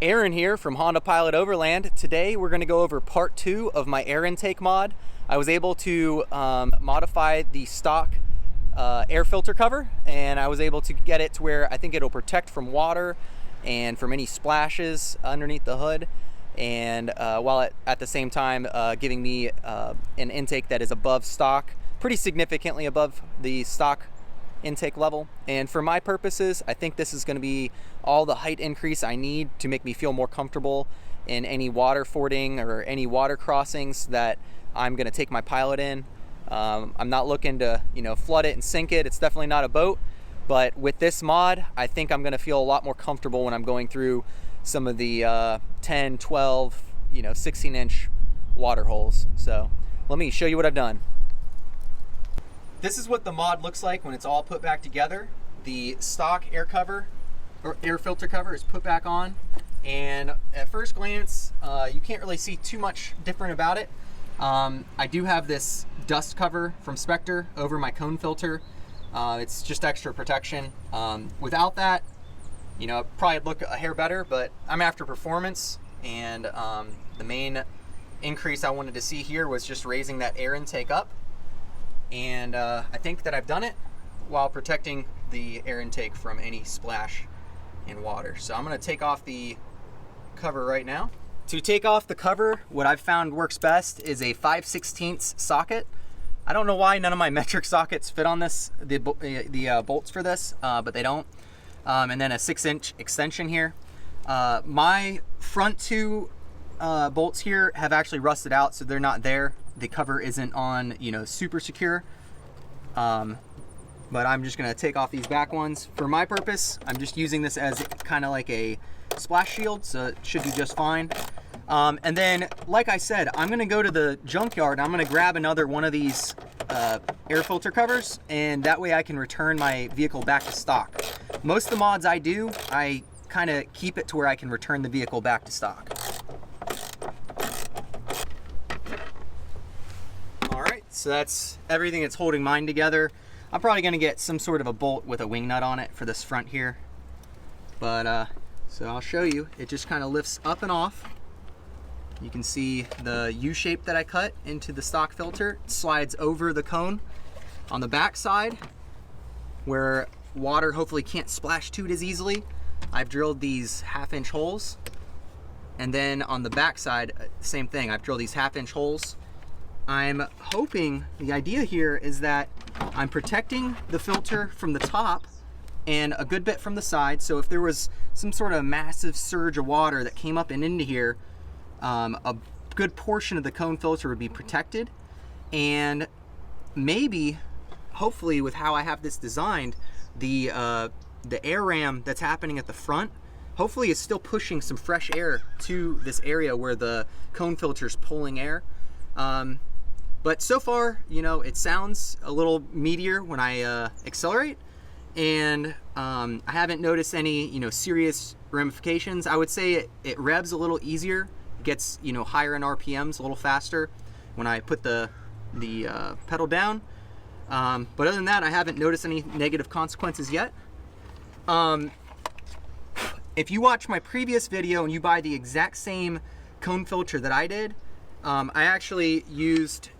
Aaron here from Honda Pilot Overland. Today we're going to go over part 2 of my air intake mod. I was able to modify the stock air filter cover, and I was able to get it to where I think it'll protect from water and from any splashes underneath the hood, and while at the same time giving me an intake that is above stock, pretty significantly above the stock intake level. And for my purposes, I think this is going to be all the height increase I need to make me feel more comfortable in any water fording or any water crossings that I'm going to take my pilot in. I'm not looking to, flood it and sink it. It's definitely not a boat, but with this mod, I think I'm going to feel a lot more comfortable when I'm going through some of the 10, 12, 16-inch water holes. So let me show you what I've done. This is what the mod looks like when it's all put back together. The stock air cover or air filter cover is put back on, and at first glance you can't really see too much different about it. I do have this dust cover from Spectre over my cone filter. It's just extra protection. Without that, it probably look a hair better, but I'm after performance, and the main increase I wanted to see here was just raising that air intake up. And I think that I've done it while protecting the air intake from any splash in water. So I'm going to take off the cover right now. To take off the cover, what I've found works best is a 5/16 socket. I don't know why none of my metric sockets fit on this, the bolts for this, but they don't. And then a 6-inch extension here. My front two bolts here have actually rusted out, so they're not there. The cover isn't on, super secure. But I'm just gonna take off these back ones. For my purpose, I'm just using this as kind of like a splash shield, so it should be just fine. And then, like I said, I'm gonna go to the junkyard. I'm gonna grab another one of these air filter covers, and that way I can return my vehicle back to stock. Most of the mods I do, I kind of keep it to where I can return the vehicle back to stock. So that's everything that's holding mine together. I'm probably gonna get some sort of a bolt with a wing nut on it for this front here. But so I'll show you. It just kind of lifts up and off. You can see the U shape that I cut into the stock filter. It slides over the cone. On the back side, where water hopefully can't splash to it as easily, I've drilled these 1/2-inch holes. And then on the back side, same thing. I've drilled these 1/2-inch holes. I'm hoping, the idea here is that I'm protecting the filter from the top and a good bit from the side. So if there was some sort of massive surge of water that came up and into here, a good portion of the cone filter would be protected. And maybe, hopefully with how I have this designed, the air ram that's happening at the front, hopefully is still pushing some fresh air to this area where the cone filter is pulling air. But so far, it sounds a little meatier when I accelerate, and I haven't noticed any, serious ramifications. I would say it revs a little easier, it gets, higher in RPMs, a little faster when I put the pedal down. But other than that, I haven't noticed any negative consequences yet. If you watch my previous video and you buy the exact same cone filter that I did, I actually used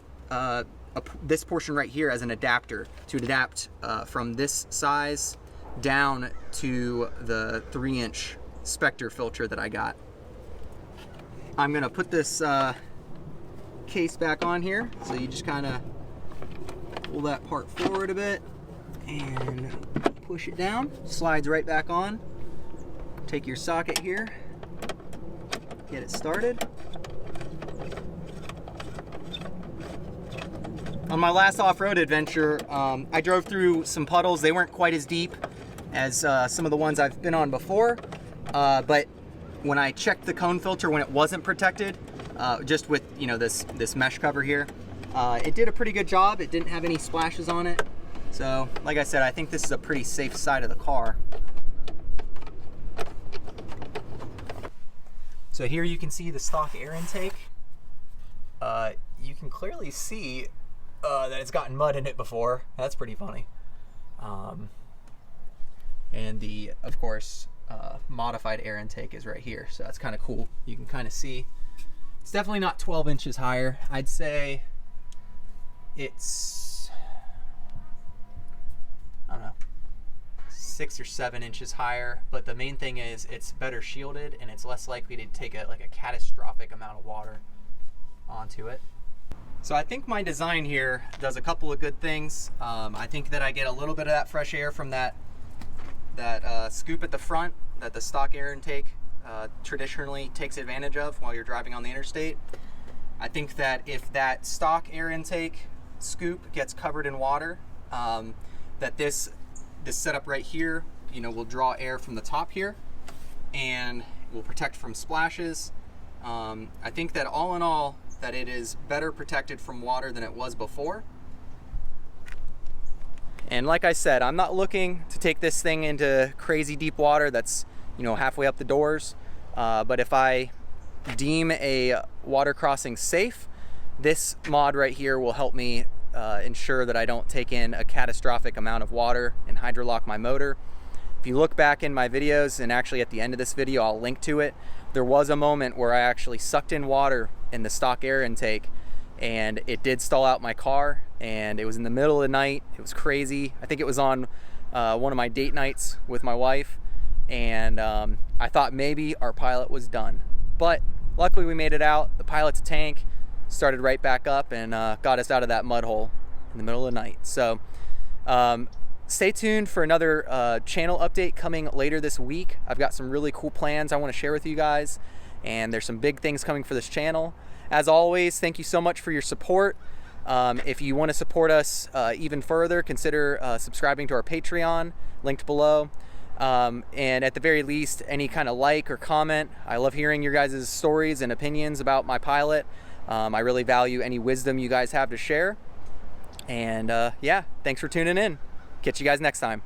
this portion right here as an adapter to adapt from this size down to the 3-inch Spectre filter that I got. I'm gonna put this case back on here, so you just kind of pull that part forward a bit and push it down. Slides right back on. Take your socket here, get it started. On my last off-road adventure, I drove through some puddles. They weren't quite as deep as some of the ones I've been on before, but when I checked the cone filter when it wasn't protected, just with this mesh cover here, it did a pretty good job. It didn't have any splashes on it. So, like I said, I think this is a pretty safe side of the car. So here you can see the stock air intake. You can clearly see that it's gotten mud in it before. That's pretty funny. And of course, modified air intake is right here. So that's kind of cool. You can kind of see it's definitely not 12 inches higher. I'd say it's, I don't know, 6 or 7 inches higher, but the main thing is it's better shielded and it's less likely to take a catastrophic amount of water onto it. So I think my design here does a couple of good things. I think that I get a little bit of that fresh air from that scoop at the front that the stock air intake traditionally takes advantage of while you're driving on the interstate. I think that if that stock air intake scoop gets covered in water, that this setup right here, you know, will draw air from the top here and will protect from splashes. I think that all in all, that it is better protected from water than it was before. And like I said, I'm not looking to take this thing into crazy deep water that's, you know, halfway up the doors. But if I deem a water crossing safe, this mod right here will help me ensure that I don't take in a catastrophic amount of water and hydrolock my motor. If you look back in my videos, and actually at the end of this video I'll link to it, there was a moment where I actually sucked in water in the stock air intake and it did stall out my car, and it was in the middle of the night. It was crazy. I think it was on one of my date nights with my wife, and I thought maybe our pilot was done, but luckily we made it out. The pilot's tank started right back up and got us out of that mud hole in the middle of the night. So stay tuned for another channel update coming later this week. I've got some really cool plans I want to share with you guys, and there's some big things coming for this channel. As always, thank you so much for your support. If you want to support us even further, consider subscribing to our Patreon, linked below. And at the very least, any kind of like or comment. I love hearing your guys' stories and opinions about my pilot. I really value any wisdom you guys have to share. And yeah, thanks for tuning in. Catch you guys next time.